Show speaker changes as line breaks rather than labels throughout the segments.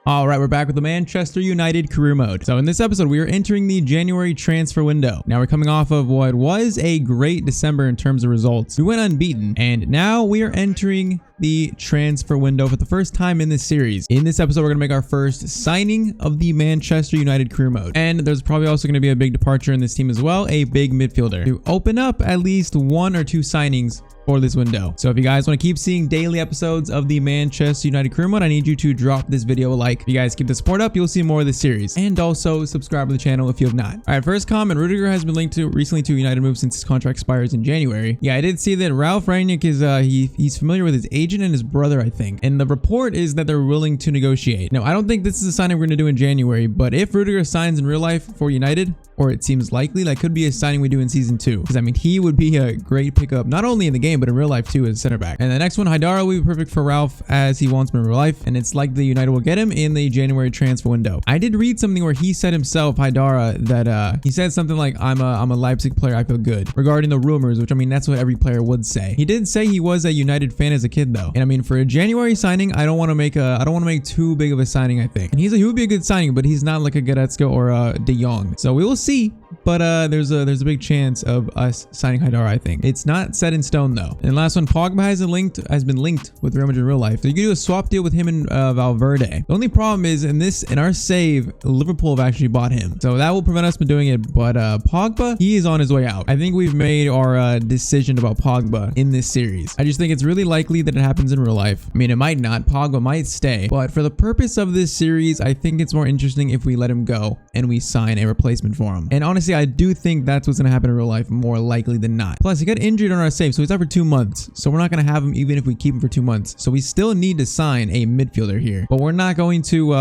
All right, we're back with the Manchester United career mode. So in this episode, we are entering the January transfer window. Now we're coming off of what was a great December in terms of results. We went unbeaten, and now we are entering the transfer window for the first time in this series. In this episode, we're going to make our first signing of the Manchester United career mode. And there's probably also going to be a big departure in this team as well, a big midfielder to open up at least 1 or 2 signings for this window. So if you guys want to keep seeing daily episodes of the Manchester United career mode, I need you to drop this video a like. If you guys keep the support up, you'll see more of this series, and also subscribe to the channel if you have not. All right, first comment: Rudiger has been linked to recently to United move since his contract expires in January. Yeah, I did see that Ralf Rangnick is he's familiar with his agent and his brother, I think, and the report is that they're willing to negotiate. Now I don't think this is a signing we're going to do in January, but if Rudiger signs in real life for United, or it seems likely, that could be a signing we do in season 2, because I mean he would be a great pickup not only in the game but in real life too as center back. And the next one, Haidara, will be perfect for Ralf as he wants him in real life, and it's like the United will get him in the January transfer window. I did read something where he said himself, Haidara, that he said something like, I'm a Leipzig player, I feel good, regarding the rumors, which I mean that's what every player would say. He did say he was a United fan as a kid though, and I mean for a January signing, I don't want to make too big of a signing, I think. And he would be a good signing, but he's not like a Goretzka or a De Jong, so we will see. But there's a big chance of us signing Haidara, I think. It's not set in stone though. And last one, POGBA has been linked with Real Madrid in real life. So you can do a swap deal with him and Valverde. The only problem is in our save, Liverpool have actually bought him, so that will prevent us from doing it. But POGBA, he is on his way out. I think we've made our decision about POGBA in this series. I just think it's really likely that it happens in real life. I mean, it might not. POGBA might stay, but for the purpose of this series, I think it's more interesting if we let him go and we sign a replacement for him. And honestly, I do think that's what's going to happen in real life more likely than not. Plus, he got injured on our save, so he's out for 2 months. So we're not going to have him even if we keep him for 2 months. So we still need to sign a midfielder here, but we're not going to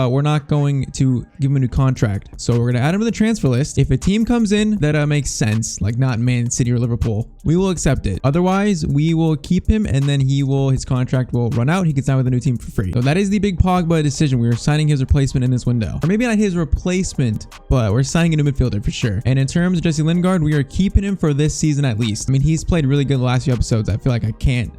give him a new contract. So we're going to add him to the transfer list. If a team comes in that makes sense, like not Man City or Liverpool, we will accept it. Otherwise, we will keep him, and then his contract will run out. He can sign with a new team for free. So that is the big POGBA decision. We are signing his replacement in this window, or maybe not his replacement, but we're signing a new midfielder for sure. And in terms of Jesse Lingard, we are keeping him for this season at least. I mean, he's played really good the last few episodes. I feel like I can't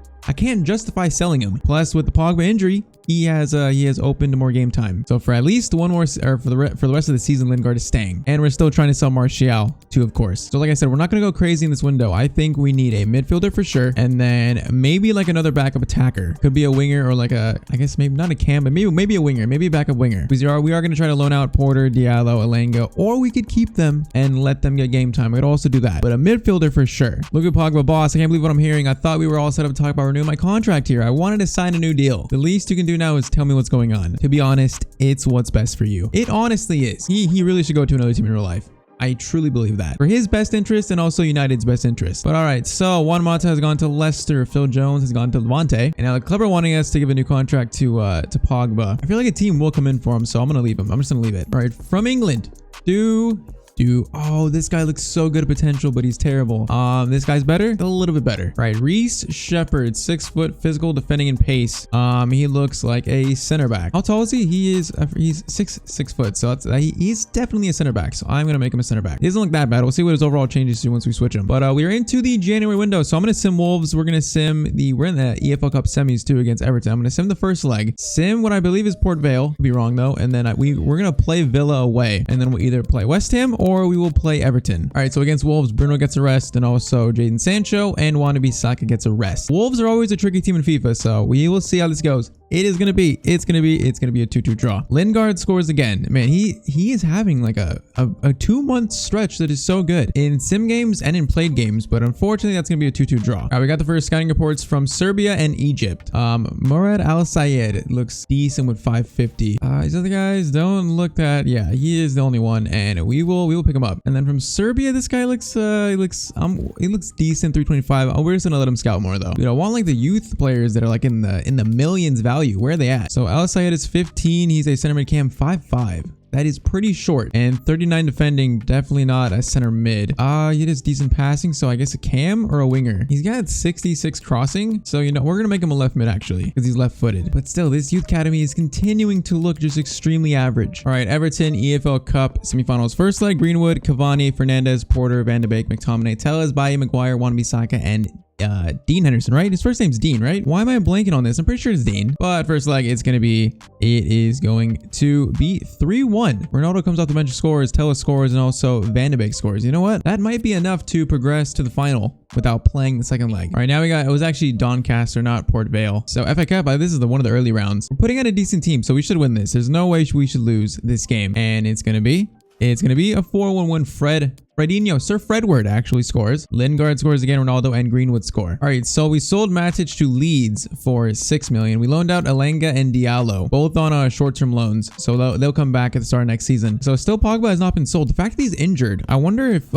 justify selling him. Plus, with the POGBA injury, he has opened more game time. So for at least one more, or for the rest of the season, Lingard is staying. And we're still trying to sell Martial too, of course. So like I said, we're not going to go crazy in this window. I think we need a midfielder for sure, and then maybe like another backup attacker. Could be a winger, or like I guess maybe not a cam, but maybe a winger, maybe a backup winger. Because we are going to try to loan out Porter, Diallo, Elanga, or we could keep them and let them get game time. We could also do that. But a midfielder for sure. Look at POGBA, boss. I can't believe what I'm hearing. I thought we were all set up to talk about renewing my contract here. I wanted to sign a new deal. The least you can do now is tell me what's going on. To be honest, it's what's best for you. It honestly is. He really should go to another team in real life. I truly believe that, for his best interest and also United's best interest. But all right, so Juan Mata has gone to Leicester, Phil Jones has gone to Levante, and now the club are wanting us to give a new contract to POGBA. I feel like a team will come in for him, so I'm gonna leave him. I'm just gonna leave it. All right, from England to oh, this guy looks so good at potential, but he's terrible. This guy's better, a little bit better. Right, Reece Shepherd, 6 foot, physical, defending, and pace. He looks like a center back. How tall is he? He's 6 foot, so he's definitely a center back. So I'm gonna make him a center back. He doesn't look that bad. We'll see what his overall changes to once we switch him. But we're into the January window, so I'm gonna sim Wolves. We're in the EFL Cup semis too against Everton. I'm gonna sim the first leg. Sim what I believe is Port Vale. Could be wrong though. And then we're gonna play Villa away, and then we'll either play West Ham or we will play Everton. All right, so against Wolves, Bruno gets a rest, and also Jadon Sancho and Wannabe Saka gets a rest. Wolves are always a tricky team in FIFA, so we will see how this goes. It's gonna be a 2-2 draw. Lingard scores again. Man, he is having like a 2-month stretch that is so good in sim games and in played games, but unfortunately that's gonna be a 2-2 draw. All right, we got the first scouting reports from Serbia and Egypt. Murad Al Sayed looks decent with 550. These other guys don't look that. Yeah, he is the only one, and we will pick him up. And then from Serbia, this guy looks he looks decent, 325. We're just gonna let him scout more though. I want like the youth players that are like in the millions value. Where are they at? So Al Sayed is 15. He's a center mid cam, 5'5". That is pretty short, and 39 defending, definitely not a center mid. He does decent passing, so I guess a cam or a winger. He's got 66 crossing, so we're gonna make him a left mid actually, because he's left footed. But still, this youth academy is continuing to look just extremely average. All right, Everton EFL Cup semifinals. First leg, Greenwood, Cavani, Fernandez, Porter, Van de Beek, McTominay, Telles, Bailly, Maguire, Wannabe Saka, and Dean Henderson, right? His first name's Dean, right? Why am I blanking on this? I'm pretty sure it's Dean. But first leg, it is going to be 3-1. Ronaldo comes off the bench, scores, Tella scores, and also Van de Beek scores. You know what? That might be enough to progress to the final without playing the second leg. All right, now it was actually Doncaster, not Port Vale. So FA Cup, this is one of the early rounds. We're putting out a decent team, so we should win this. There's no way we should lose this game. And it's going to be a 4-1 win. Fredinho, Sir Fredward actually scores. Lingard scores again, Ronaldo and Greenwood score. All right, so we sold Matic to Leeds for 6 million. We loaned out Elanga and Diallo, both on short-term loans. So they'll come back at the start of next season. So still POGBA has not been sold. The fact that he's injured, I wonder if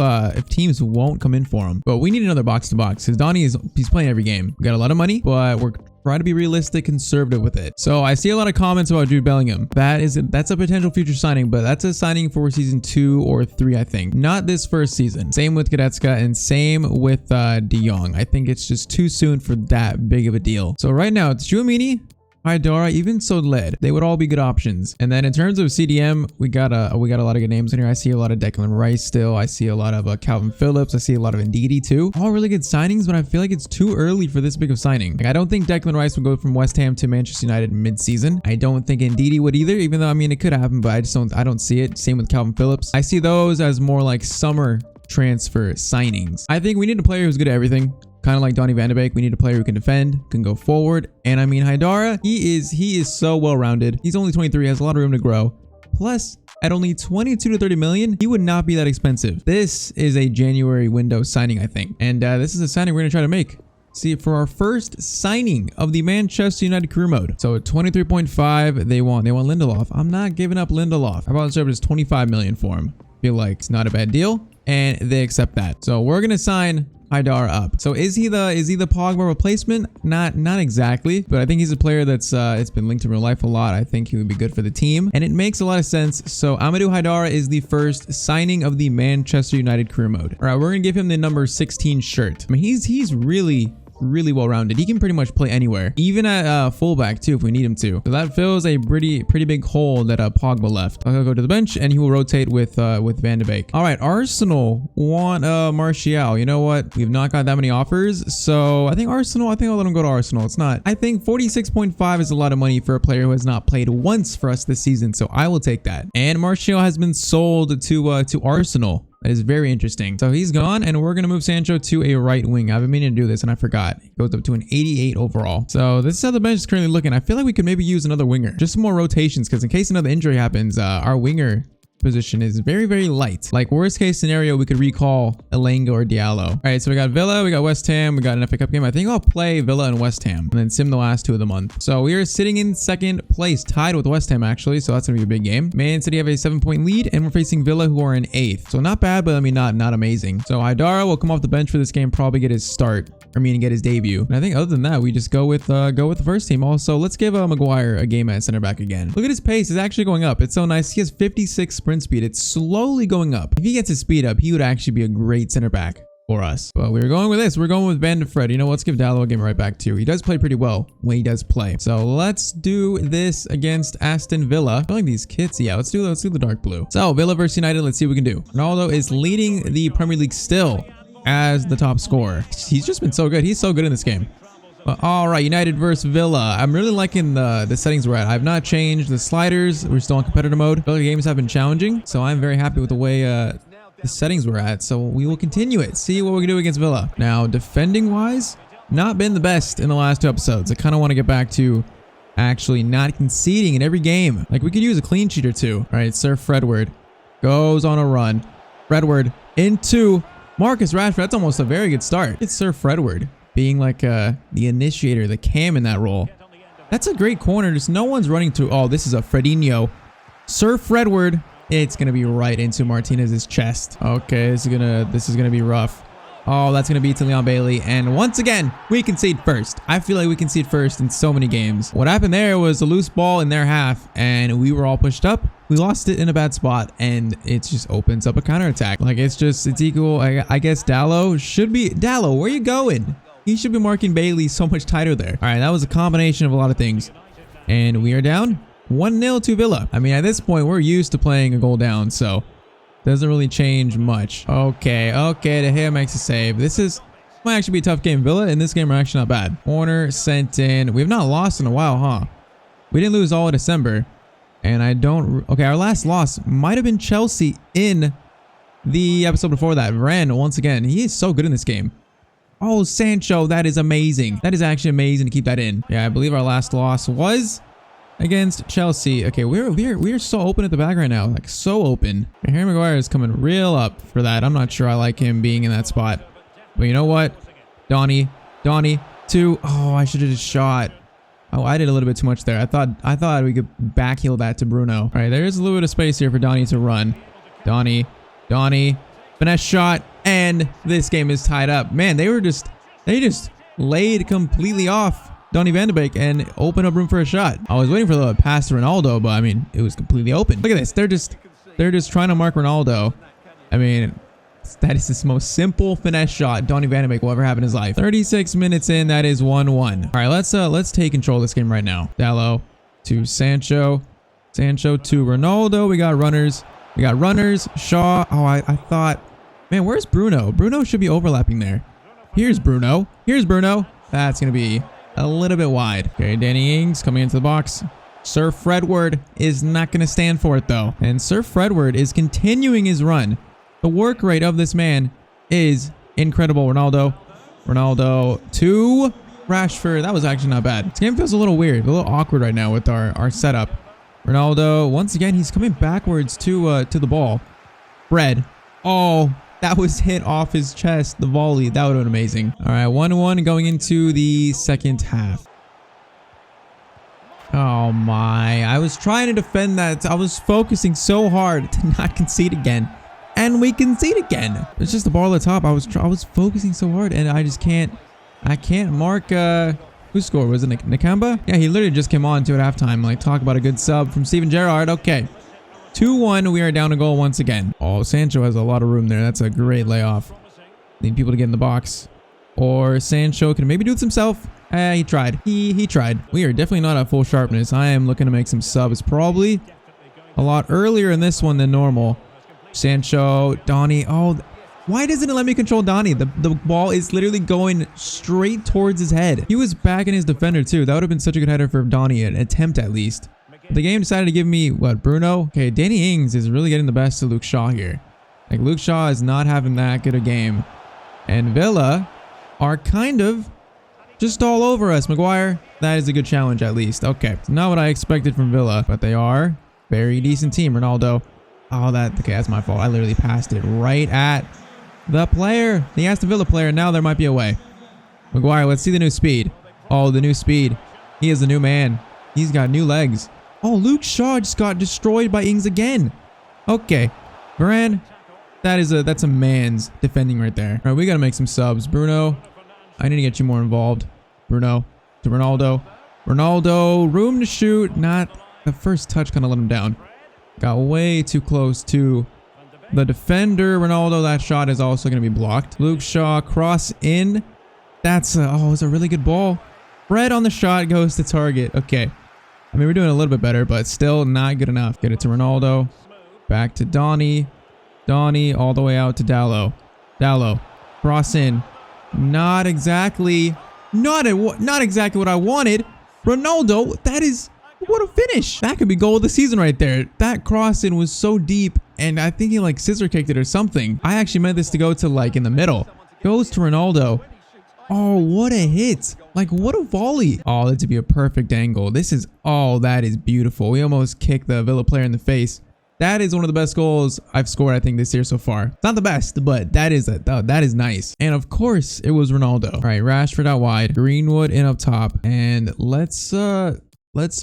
teams won't come in for him. But we need another box-to-box because Donny he's playing every game. We got a lot of money, but we're trying to be realistic, conservative with it. So I see a lot of comments about Jude Bellingham. That's a potential future signing, but that's a signing for season 2 or 3, I think. Not this first season. Same with Goretzka and same with De Jong. I think it's just too soon for that big of a deal. So right now it's Tchouaméni, Haidara, even Sodled. They would all be good options. And then in terms of CDM, we got a lot of good names in here. I see a lot of Declan Rice still. I see a lot of Calvin Phillips. I see a lot of Ndidi too. All really good signings, but I feel like it's too early for this big of signing. Like, I don't think Declan Rice would go from West Ham to Manchester United mid-season. I don't think Ndidi would either, even though, I mean, it could happen, but I don't see it. Same with Calvin Phillips. I see those as more like summer transfer signings. I think we need a player who's good at everything. Kind of like Donny van de Beek, we need a player who can defend, can go forward. And I mean, Haidara, he is so well-rounded. He's only 23, has a lot of room to grow. Plus, at only 22 to 30 million, he would not be that expensive. This is a January window signing, I think. And this is a signing we're going to try to make. See, for our first signing of the Manchester United career mode. So at 23.5, they want Lindelof. I'm not giving up Lindelof. How about just 25 million for him? Feel like it's not a bad deal. And they accept that. So we're going to sign Haidara up. So is he the POGBA replacement? Not exactly, but I think he's a player that's it's been linked to real life a lot. I think he would be good for the team, and it makes a lot of sense. So Amadou Haidara is the first signing of the Manchester United career mode. All right, we're gonna give him the number 16 shirt. I mean, he's really well-rounded. He can pretty much play anywhere, even at fullback too if we need him to. So that fills a pretty big hole that POGBA left. I'll go to the bench and he will rotate with Van de Beek. All right, Arsenal want Martial. You know what? We've not got that many offers, so I think I'll let him go to Arsenal. It's not. I think 46.5 is a lot of money for a player who has not played once for us this season, so I will take that. And Martial has been sold to Arsenal. That is very interesting. So he's gone, and we're going to move Sancho to a right wing. I've been meaning to do this, and I forgot. It goes up to an 88 overall. So this is how the bench is currently looking. I feel like we could maybe use another winger. Just some more rotations, because in case another injury happens, our winger position is very light. Like, worst case scenario, we could recall Elanga or Diallo. All right, so we got Villa, we got West Ham, we got an FA Cup game. I think I'll play Villa and West Ham and then sim the last 2 of the month. So we are sitting in second place, tied with West Ham actually, so that's gonna be a big game. Man City have a 7-point lead, and we're facing Villa, who are in 8th. So not bad, but I mean not amazing. So Haidara will come off the bench for this game, probably get his start. Get his debut. And I think other than that, we just go with the first team. Also, let's give Maguire a game at center back again. Look at his pace. It's actually going up. It's so nice. He has 56 sprint speed. It's slowly going up. If he gets his speed up, he would actually be a great center back for us. But we're going with this. We're going with Van de Fred. You know, let's give Dallo a game right back too. He does play pretty well when he does play. So let's do this against Aston Villa. I feel like these kits. Yeah, let's do the dark blue. So Villa versus United. Let's see what we can do. Ronaldo is leading the Premier League still as the top scorer. He's just been so good. He's so good in this game. But all right, United versus Villa. I'm really liking the settings we're at. I've not changed the sliders. We're still in competitor mode. Villa games have been challenging, so I'm very happy with the way the settings we're at. So we will continue it. See what we can do against Villa. Now, defending wise, not been the best in the last 2 episodes. I kind of want to get back to actually not conceding in every game. Like, we could use a clean sheet or 2. All right, Sir Fredward goes on a run. Fredward into Marcus Rashford. That's almost a very good start. It's Sir Fredward being like the initiator, the cam in that role. That's a great corner. Just no one's running through. Oh, this is a Fredinho. Sir Fredward. It's gonna be right into Martinez's chest. Okay, this is gonna be rough. Oh, that's gonna be to Leon Bailey. And once again, we concede first. I feel like we concede first in so many games. What happened there was a loose ball in their half, and we were all pushed up. We lost it in a bad spot, and it just opens up a counterattack. Like, it's equal. I guess Dallo should be. Dallo, where you going? He should be marking Bailey so much tighter there. All right, that was a combination of a lot of things. And we are down 1-0 to Villa. I mean, at this point, we're used to playing a goal down, so doesn't really change much. Okay, De Gea makes a save. This is Might actually be a tough game. Villa in this game are actually not bad. Corner sent in. We have not lost in a while, huh? We didn't lose all of December. And I don't... Okay, our last loss might have been Chelsea in the episode before that. Varane, once again, he is so good in this game. Oh, Sancho, that is amazing. That is actually amazing to keep that in. Yeah, I believe our last loss was against Chelsea. Okay, we're so open at the back right now. Like, so open. Harry Maguire is coming real up for that. I'm not sure I like him being in that spot. But you know what? Donny, two. Oh, I should have just shot. Oh, I did a little bit too much there. I thought we could backheel that to Bruno. All right, there is a little bit of space here for Donny to run. Donny, finesse shot, and this game is tied up. Man, they just laid completely off Donny van de Beek and opened up room for a shot. I was waiting for the pass to Ronaldo, but I mean, it was completely open. Look at this. They're just trying to mark Ronaldo. I mean, that is the most simple finesse shot Donny van de Beek will ever have in his life. 36 minutes in, that is 1-1. All right, let's take control of this game right now. Dalot to Sancho. Sancho to Ronaldo. We got runners. Shaw. Oh, I thought, man, where's Bruno? Bruno should be overlapping there. Here's Bruno. That's going to be a little bit wide. Okay, Danny Ings coming into the box. Sir Fredward is not going to stand for it, though. And Sir Fredward is continuing his run. The work rate of this man is incredible. Ronaldo to Rashford. That was actually not bad. This game feels a little weird, a little awkward right now with our setup. Ronaldo, once again, he's coming backwards to the ball. Fred. Oh, that was hit off his chest. The volley. That would have been amazing. All right, 1-1 going into the second half. Oh my. I was trying to defend that. I was focusing so hard to not concede again. And we concede again. It's just the ball at the top. I was focusing so hard, and I can't mark who scored? Was it Nakamba? Yeah, he literally just came on to at halftime. Like, talk about a good sub from Steven Gerrard. Okay. 2-1. We are down a goal once again. Oh, Sancho has a lot of room there. That's a great layoff. Need people to get in the box. Or Sancho can maybe do it himself. He tried. He tried. We are definitely not at full sharpness. I am looking to make some subs probably a lot earlier in this one than normal. Sancho, Donny. Oh, why doesn't it let me control Donny? The ball is literally going straight towards his head. He was backing his defender too. That would have been such a good header for Donny, an attempt at least. The game decided to give me, what, Bruno? Okay, Danny Ings is really getting the best of Luke Shaw here. Like, Luke Shaw is not having that good a game. And Villa are kind of just all over us. Maguire, that is a good challenge at least. Okay, it's not what I expected from Villa, but they are very decent team. Ronaldo. Oh, okay, that's my fault. I literally passed it right at the player, the Aston Villa player. Now there might be a way. Maguire, let's see the new speed. Oh, the new speed. He is the new man. He's got new legs. Oh, Luke Shaw just got destroyed by Ings again. Okay, Varane, that's a man's defending right there. All right, we got to make some subs. Bruno, I need to get you more involved. Bruno to Ronaldo. Ronaldo, room to shoot. Not the first touch, kind of let him down. Got way too close to the defender. Ronaldo, that shot is also going to be blocked. Luke Shaw, cross in. It's a really good ball. Fred on the shot, goes to target. Okay. I mean, we're doing a little bit better, but still not good enough. Get it to Ronaldo. Back to Donny. Donny all the way out to Dalot. Dalot. Cross in. Not exactly what I wanted. Ronaldo, what a finish. That could be goal of the season right there. That cross in was so deep, and I think he like scissor kicked it or something. I actually meant this to go to like in the middle. Goes to Ronaldo. Oh, what a hit. Like, what a volley. Oh, that to be a perfect angle. That is beautiful. We almost kicked the Villa player in the face. That is one of the best goals I've scored, I think, this year so far. Not the best, but that is nice. And of course, it was Ronaldo. All right, Rashford out wide. Greenwood in up top. And let's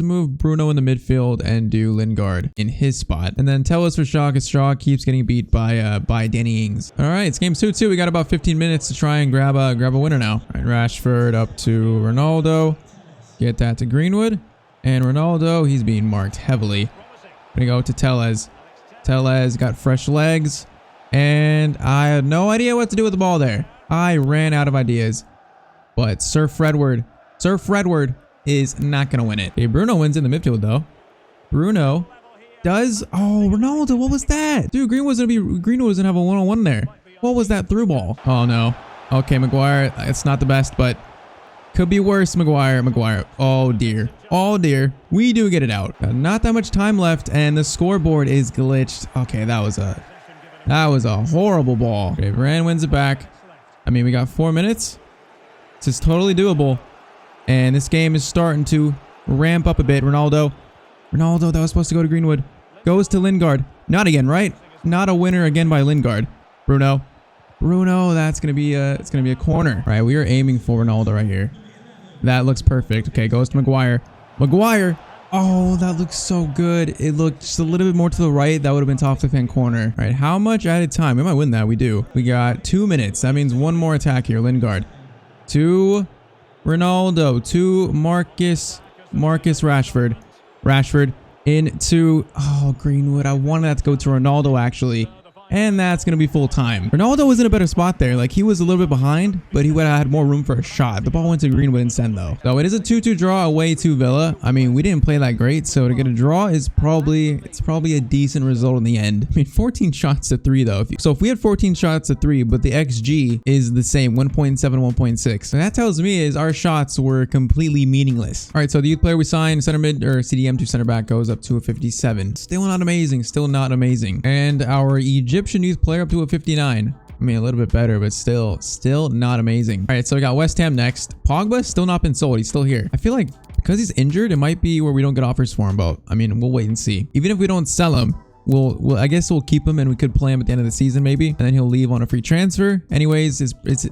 move Bruno in the midfield and do Lingard in his spot. And then tell us for Shaw, because Shaw keeps getting beat by Danny Ings. All right, it's game 2-2. We got about 15 minutes to try and grab a winner now. All right, Rashford up to Ronaldo. Get that to Greenwood. And Ronaldo, he's being marked heavily. Gonna go to Tellez. Tellez got fresh legs. And I had no idea what to do with the ball there. I ran out of ideas. But Sir Fredward is not going to win it. Okay, Bruno wins in the midfield, though. Bruno does... Oh, Ronaldo, what was that? Dude, Greenwood's going to have a one-on-one there. What was that through ball? Oh, no. Okay, Maguire. It's not the best, but could be worse. Maguire. Oh, dear. Oh, dear. We do get it out. Not that much time left, and the scoreboard is glitched. Okay, that was a horrible ball. Okay, Varane wins it back. I mean, we got 4 minutes. This is totally doable. And this game is starting to ramp up a bit. Ronaldo, that was supposed to go to Greenwood. Goes to Lingard. Not again, right? Not a winner again by Lingard. Bruno, that's gonna be a corner. All right, we are aiming for Ronaldo right here. That looks perfect. Okay, goes to Maguire. Oh, that looks so good. It looked just a little bit more to the right. That would have been top left-hand corner. All right, how much added time? We might win that. We do. We got 2 minutes. That means one more attack here. Lingard to Ronaldo to Marcus Rashford into Greenwood. I wanted that to go to Ronaldo actually. And that's going to be full time. Ronaldo was in a better spot there. Like, he was a little bit behind, but he would have had more room for a shot. The ball went to Greenwood instead, though. So it is a 2-2 draw away to Villa. I mean, we didn't play that great, so to get a draw is probably a decent result in the end. I mean, 14 shots to 3, though. So if we had 14 shots to 3, but the XG is the same, 1.7, 1.6. So that tells me is our shots were completely meaningless. All right, so the youth player we signed, center mid or CDM to center back, goes up to a 57. Still not amazing. And our Egyptian youth player up to a 59. I mean, a little bit better, but still not amazing. All right, so we got West Ham next. Pogba still not been sold. He's still here. I feel like because he's injured, it might be where we don't get offers for him, but I mean, we'll wait and see. Even if we don't sell him, I guess we'll keep him and we could play him at the end of the season maybe, and then he'll leave on a free transfer. Anyways,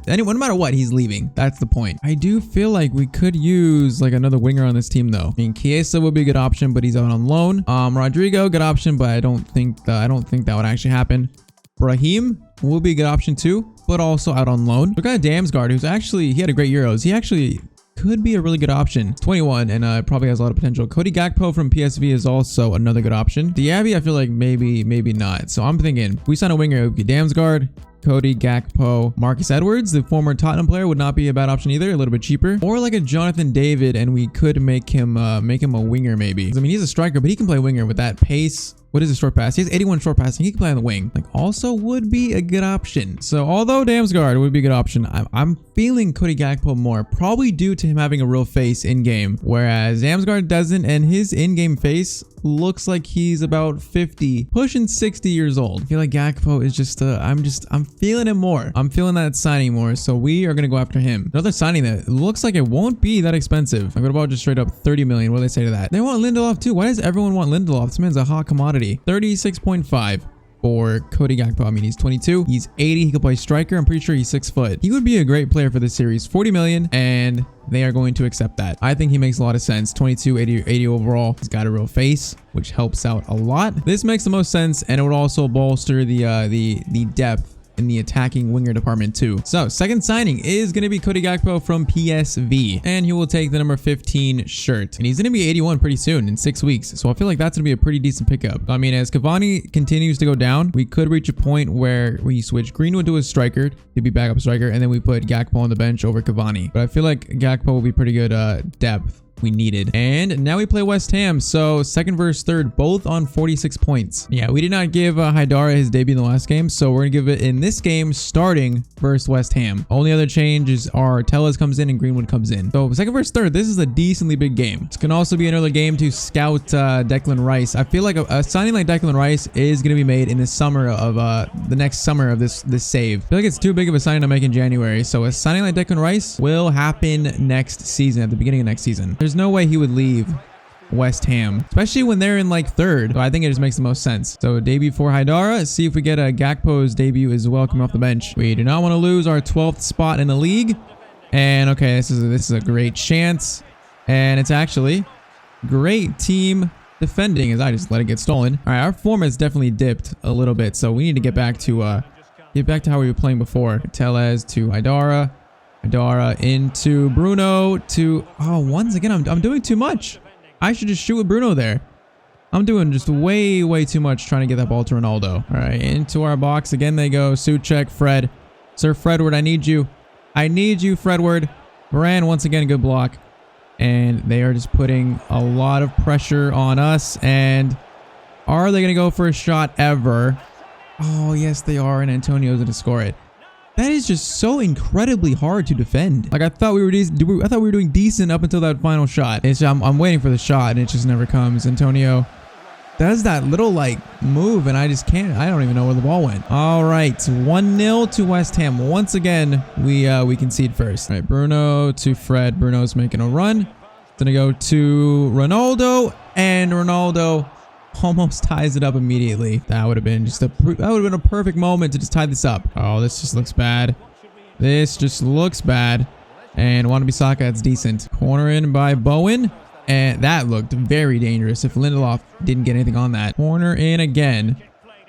no matter what, he's leaving. That's the point. I do feel like we could use like another winger on this team though. I mean, Chiesa would be a good option, but he's out on loan. Rodrigo, good option, but I don't think that would actually happen. Brahim will be a good option too, but also out on loan. We got Damsgaard, who's actually, he had a great Euros. He actually could be a really good option. 21 and probably has a lot of potential. Cody Gakpo from PSV is also another good option. Diaby, I feel like maybe not. So I'm thinking if we sign a winger, it would be Damsgaard, Cody Gakpo, Marcus Edwards, the former Tottenham player, would not be a bad option either. A little bit cheaper, or like a Jonathan David, and we could make him a winger maybe. I mean, he's a striker, but he can play winger with that pace. What is his short pass? He has 81 short passing. He can play on the wing. Like, also would be a good option. So although Damsgaard would be a good option, I'm feeling Cody Gakpo more, probably due to him having a real face in game, whereas Damsgaard doesn't, and his in-game face looks like he's about 50, pushing 60 years old. I feel like Gakpo is just I'm feeling it more. I'm feeling that signing more, so we are gonna go after him. Another signing that looks like it won't be that expensive. I'm gonna about just straight up 30 million. What do they say to that? They want Lindelof too. Why does everyone want Lindelof? This man's a hot commodity. 36.5 for Cody Gakpo. I mean, he's 22. He's 80. He could play striker. I'm pretty sure he's 6 foot. He would be a great player for this series. 40 million, and they are going to accept that. I think he makes a lot of sense. 22, 80 overall. He's got a real face, which helps out a lot. This makes the most sense, and it would also bolster the depth in the attacking winger department too. So second signing is going to be Cody Gakpo from PSV, and he will take the number 15 shirt, and he's going to be 81 pretty soon in 6 weeks. So I feel like that's going to be a pretty decent pickup. I mean, as Cavani continues to go down, we could reach a point where we switch Greenwood to a striker to be backup striker, and then we put Gakpo on the bench over Cavani. But I feel like Gakpo will be pretty good depth we needed. And now we play West Ham, so second versus third, both on 46 points. Yeah, we did not give Haidara his debut in the last game, so we're gonna give it in this game starting versus West Ham. Only other change is our Tellez comes in and Greenwood comes in. So second versus third, this is a decently big game. This can also be another game to scout Declan Rice. I feel like a signing like Declan Rice is gonna be made in the summer of the next summer of this save. I feel like it's too big of a signing to make in January, so a signing like Declan Rice will happen next season, at the beginning of next season. There's no way he would leave West Ham, especially when they're in like third. So I think it just makes the most sense. So debut for Haidara. See if we get a Gakpo's debut as well coming off the bench. We do not want to lose our 12th spot in the league. And okay, this is a great chance, and it's actually great team defending as I just let it get stolen. All right, our form has definitely dipped a little bit, so we need to get back to how we were playing before. Tellez to Haidara. Haidara into Bruno to... Oh, once again, I'm doing too much. I should just shoot with Bruno there. I'm doing just way too much trying to get that ball to Ronaldo. All right, into our box. Again, they go. Souček, Fred. Sir Fredward, I need you. I need you, Fredward. Varane, once again, good block. And they are just putting a lot of pressure on us. And are they going to go for a shot ever? Oh, yes, they are. And Antonio's going to score it. That is just so incredibly hard to defend. Like I thought we were doing decent up until that final shot. I'm waiting for the shot and it just never comes. Antonio does that little like move and I just can't. I don't even know where the ball went. All right, 1-0 to West Ham. Once again, we concede first. All right, Bruno to Fred. Bruno's making a run. It's gonna go to Ronaldo, and Ronaldo almost ties it up immediately. That would have been a perfect moment to just tie this up. Oh, this just looks bad. This just looks bad. And Wan-Bissaka, that's decent. Corner in by Bowen. And that looked very dangerous if Lindelof didn't get anything on that. Corner in again.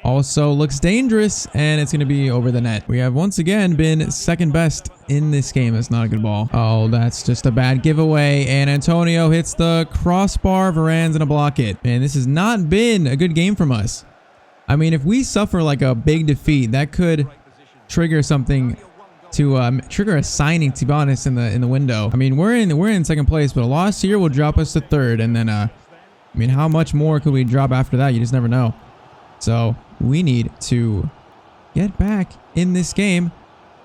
Also looks dangerous, and it's going to be over the net. We have once again been second best in this game. That's not a good ball. Oh, that's just a bad giveaway. And Antonio hits the crossbar. Varane's going to block it. Man, this has not been a good game from us. I mean, if we suffer like a big defeat, that could trigger something to trigger a signing, to be honest, in the window. I mean, we're in second place, but a loss here will drop us to third. And then, I mean, how much more could we drop after that? You just never know. So we need to get back in this game.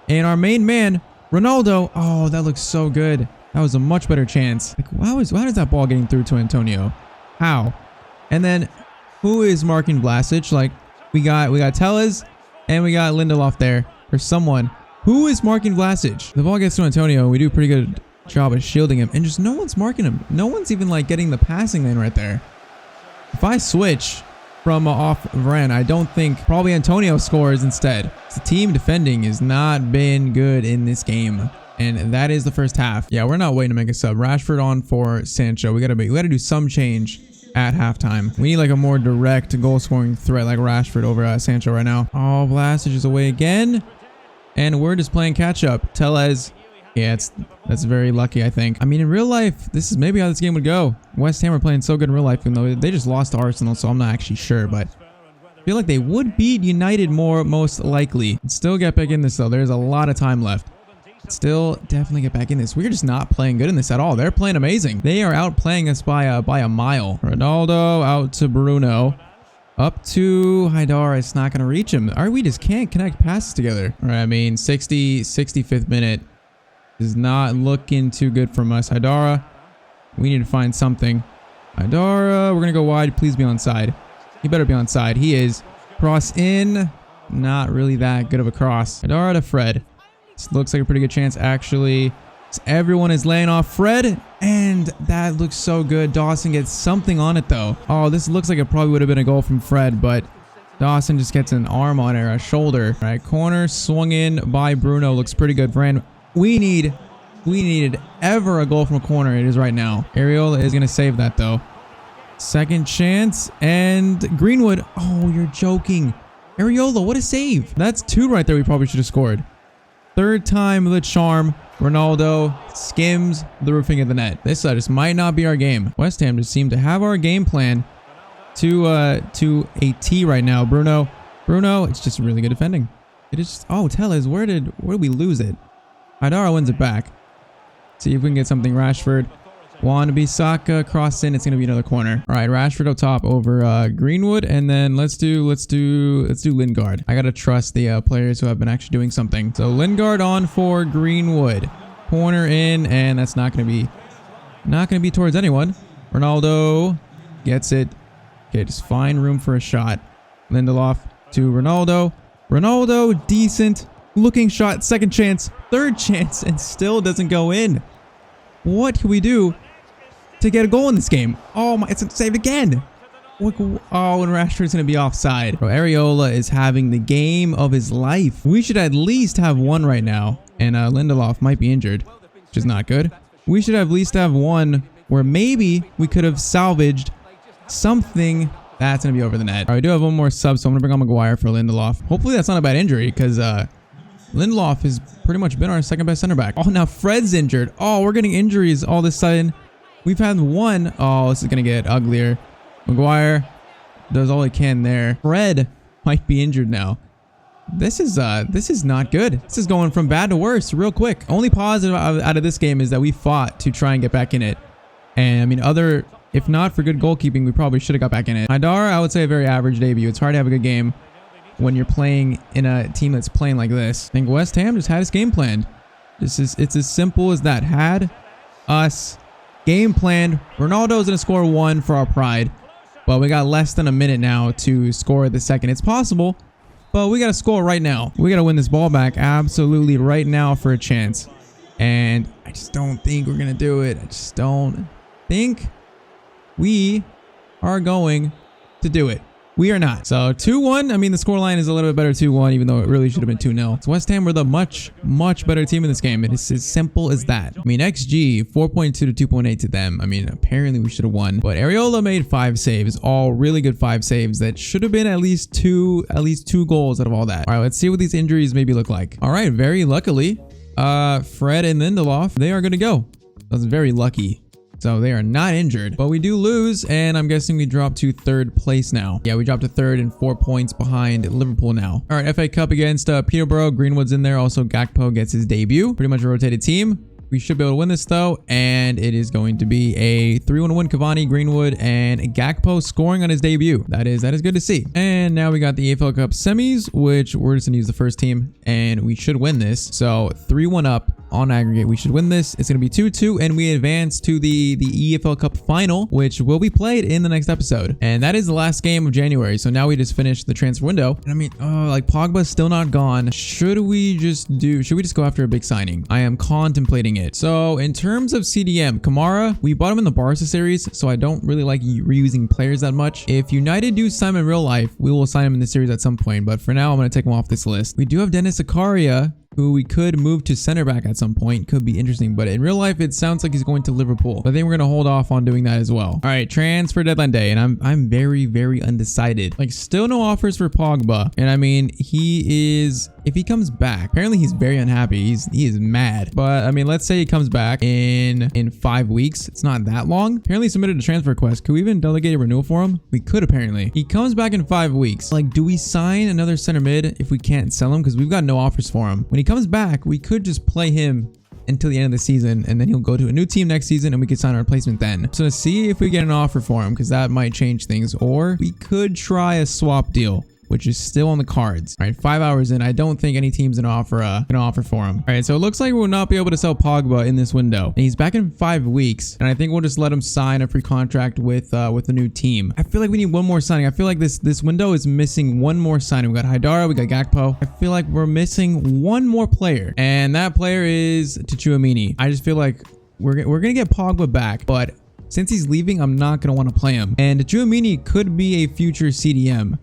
And our main man, Ronaldo. Oh, that looks so good. That was a much better chance. Like, why is that ball getting through to Antonio? How? And then who is marking Vlasic? Like, we got Tellez and we got Lindelof there, or someone. Who is marking Vlasic? The ball gets to Antonio, and we do a pretty good job of shielding him, and just no one's marking him. No one's even like getting the passing lane right there. If I switch from off Varane, I don't think probably Antonio scores instead. The team defending has not been good in this game, and that is the first half. Yeah, we're not waiting to make a sub. Rashford on for Sancho. We gotta do some change at halftime. We need like a more direct goal scoring threat like Rashford over Sancho right now. Oh, Vlasic is away again. And we're just playing catch up. Tellez. Yeah, that's very lucky, I think. I mean, in real life, this is maybe how this game would go. West Ham are playing so good in real life, even though they just lost to Arsenal, so I'm not actually sure, but I feel like they would beat United most likely. Still get back in this, though. There's a lot of time left. Still definitely get back in this. We're just not playing good in this at all. They're playing amazing. They are outplaying us by a mile. Ronaldo out to Bruno. Up to Haidar. It's not going to reach him. We just can't connect passes together. All right, I mean, 65th minute is not looking too good from us. Haidara, we need to find something. Haidara, we're going to go wide. Please be onside. He better be onside. He is. Cross in. Not really that good of a cross. Haidara to Fred. This looks like a pretty good chance, actually. Everyone is laying off Fred, and that looks so good. Dawson gets something on it, though. Oh, this looks like it probably would have been a goal from Fred, but Dawson just gets an arm on it, or a shoulder. All right, corner swung in by Bruno. Looks pretty good. Varane, we needed ever a goal from a corner. It is right now. Areola is going to save that, though. Second chance, and Greenwood. Oh, you're joking. Areola, what a save. That's two right there we probably should have scored. Third time the charm. Ronaldo skims the roofing of the net. This just might not be our game. West Ham just seem to have our game plan to a T right now. Bruno, it's just really good defending. It is just, oh, Tellez, where did we lose it? Haidara wins it back. See if we can get something. Rashford, Wan-Bissaka cross in. It's gonna be another corner. All right, Rashford up top over Greenwood, and then let's do Lingard. I gotta trust the players who have been actually doing something. So Lingard on for Greenwood. Corner in, and that's not gonna be towards anyone. Ronaldo gets it. Okay, just find room for a shot. Lindelof to Ronaldo. Ronaldo, decent looking shot. Second chance, third chance, and still doesn't go in. What can we do to get a goal in this game? Oh my, it's saved again. Oh, and Rashford's going to be offside. Bro, Areola is having the game of his life. We should at least have one right now. And Lindelof might be injured, which is not good. We should at least have one where maybe we could have salvaged something. That's going to be over the net. All right, I do have one more sub, so I'm going to bring on Maguire for Lindelof. Hopefully that's not a bad injury, because Lindelof has pretty much been our second best center back. Oh, now Fred's injured. Oh, we're getting injuries all of a sudden. We've had one. Oh, this is going to get uglier. Maguire does all he can there. Fred might be injured now. This is not good. This is going from bad to worse real quick. Only positive out of this game is that we fought to try and get back in it. And I mean, if not for good goalkeeping, we probably should have got back in it. Haidara, I would say a very average debut. It's hard to have a good game when you're playing in a team that's playing like this. I think West Ham just had his game planned. It's as simple as that. Had us game planned. Ronaldo's gonna score 1 for our pride, but we got less than a minute now to score the second. It's possible, but we gotta score right now. We gotta win this ball back absolutely right now for a chance. And I just don't think we're gonna do it. I just don't think we are going to do it. We are not. So 2-1. I mean, the scoreline is a little bit better 2-1, even though it really should have been 2-0. So West Ham were the much better team in this game. It is as simple as that. I mean, XG 4.2 to 2.8 to them. I mean, apparently we should have won. But Areola made 5 saves, all really good 5 saves that should have been at least two goals out of all that. All right, let's see what these injuries maybe look like. All right, very luckily, Fred and Lindelof, they are going to go. That's very lucky. So they are not injured, but we do lose, and I'm guessing we drop to 3rd place now. Yeah, we dropped to 3rd and 4 points behind Liverpool now. All right, FA Cup against Peterborough. Greenwood's in there. Also, Gakpo gets his debut. Pretty much a rotated team. We should be able to win this though, and it is going to be a 3-1 win. Cavani, Greenwood, and Gakpo scoring on his debut. That is good to see. And now we got the EFL Cup semis, which we're just gonna use the first team, and we should win this. So 3-1 up on aggregate. We should win this. It's gonna be 2-2, and we advance to the EFL Cup final, which will be played in the next episode. And that is the last game of January. So now we just finished the transfer window. And I mean, like Pogba's still not gone. Should we just go after a big signing? I am contemplating it. So in terms of CDM, Kamara, we bought him in the Barca series, so I don't really like reusing players that much. If United do sign him in real life, we will sign him in the series at some point, but for now I'm going to take him off this list. We do have Dennis Zakaria, who we could move to center back at some point. Could be interesting, but in real life, it sounds like he's going to Liverpool. But I think we're going to hold off on doing that as well. All right, transfer deadline day, and I'm very undecided. Like, still no offers for Pogba. And I mean, if he comes back, apparently he's very unhappy. He is mad. But I mean, let's say he comes back in 5 weeks. It's not that long. Apparently submitted a transfer request. Could we even delegate a renewal for him? We could apparently. He comes back in 5 weeks. Like, do we sign another center mid if we can't sell him? Because we've got no offers for him. When he comes back, we could just play him until the end of the season, and then he'll go to a new team next season and we could sign a replacement then. So let's see if we get an offer for him, because that might change things. Or we could try a swap deal, which is still on the cards. All right, 5 hours in, I don't think any team's gonna offer for him. All right, so it looks like we'll not be able to sell Pogba in this window. And he's back in 5 weeks, and I think we'll just let him sign a free contract with a new team. I feel like we need one more signing. I feel like this window is missing one more signing. We got Haidara, we got Gakpo. I feel like we're missing one more player, and that player is Tchouaméni. I just feel like we're gonna get Pogba back, but since he's leaving, I'm not gonna want to play him. And Tchouaméni could be a future CDM.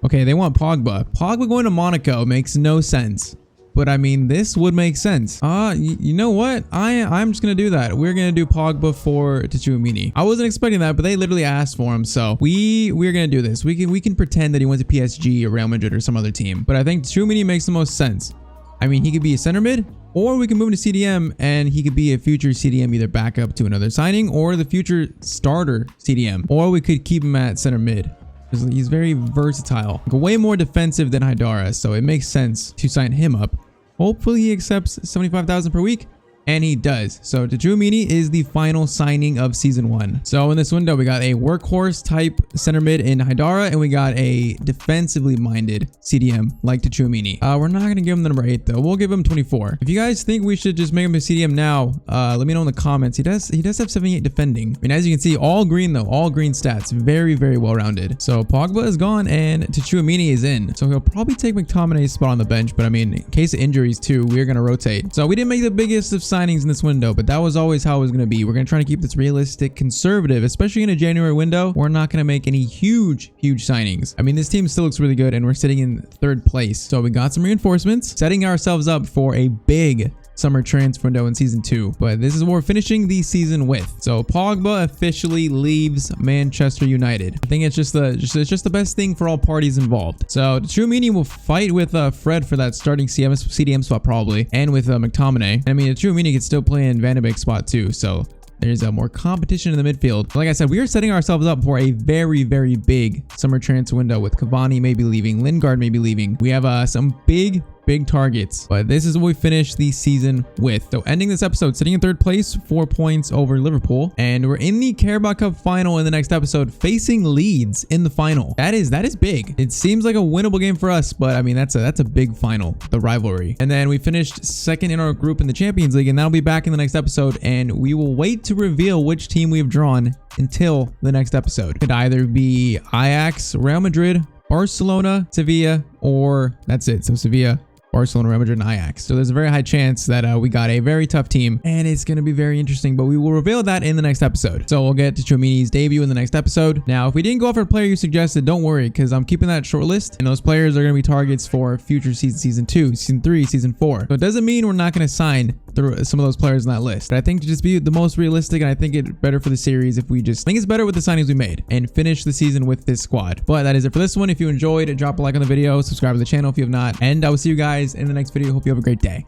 Okay, they want Pogba. Pogba going to Monaco makes no sense. But I mean, this would make sense. You know what? I'm just going to do that. We're going to do Pogba for Tchouaméni. I wasn't expecting that, but they literally asked for him. So we're going to do this. We can pretend that he went to PSG or Real Madrid or some other team. But I think Tchouaméni makes the most sense. I mean, he could be a center mid, or we can move him to CDM and he could be a future CDM, either backup to another signing or the future starter CDM. Or we could keep him at center mid. He's very versatile, like way more defensive than Haidara, so it makes sense to sign him up. Hopefully he accepts 75,000 per week, and he does. So Tchouaméni is the final signing of season 1. So in this window, we got a workhorse type center mid in Haidara, and we got a defensively minded CDM like Tchouaméni. We're not going to give him the number 8 though. We'll give him 24. If you guys think we should just make him a CDM now, let me know in the comments. He does have 78 defending. I mean, as you can see, all green though, all green stats, very well rounded. So Pogba is gone and Tchouaméni is in. So he'll probably take McTominay's spot on the bench, but I mean, in case of injuries too, we're going to rotate. So we didn't make the biggest of signings in this window, but that was always how it was going to be. We're going to try to keep this realistic, conservative, especially in a January window. We're not going to make any huge signings. I mean, this team still looks really good, and we're sitting in 3rd place. So we got some reinforcements, setting ourselves up for a big summer transfer window in season 2, but this is what we're finishing the season with. So Pogba officially leaves Manchester United. I think it's just the best thing for all parties involved. So Tchouaméni will fight with Fred for that starting CDM spot probably, and with McTominay. I mean, Tchouaméni could still play in Van de Beek's spot too, so there's more competition in the midfield. Like I said, we are setting ourselves up for a very big summer transfer window, with Cavani maybe leaving, Lingard maybe leaving. We have some big big targets. But this is what we finished the season with. So ending this episode, sitting in 3rd place, 4 points over Liverpool. And we're in the Carabao Cup final in the next episode, facing Leeds in the final. That is big. It seems like a winnable game for us, but I mean, that's a big final, the rivalry. And then we finished 2nd in our group in the Champions League, and that'll be back in the next episode. And we will wait to reveal which team we've drawn until the next episode. It could either be Ajax, Real Madrid, Barcelona, Sevilla, or that's it. So Sevilla, Barcelona, Real Madrid, and Ajax. So there's a very high chance that we got a very tough team, and it's going to be very interesting, but we will reveal that in the next episode. So we'll get to Tchouameni's debut in the next episode. Now, if we didn't go for a player you suggested, don't worry, because I'm keeping that short list, and those players are going to be targets for future seasons, season 2, season 3, season 4. So it doesn't mean we're not going to sign through some of those players on that list. But I think to just be the most realistic, and I think it's better for the series if we just think it's better with the signings we made and finish the season with this squad. But that is it for this one. If you enjoyed, drop a like on the video, subscribe to the channel if you have not, and I will see you guys in the next video. Hope you have a great day.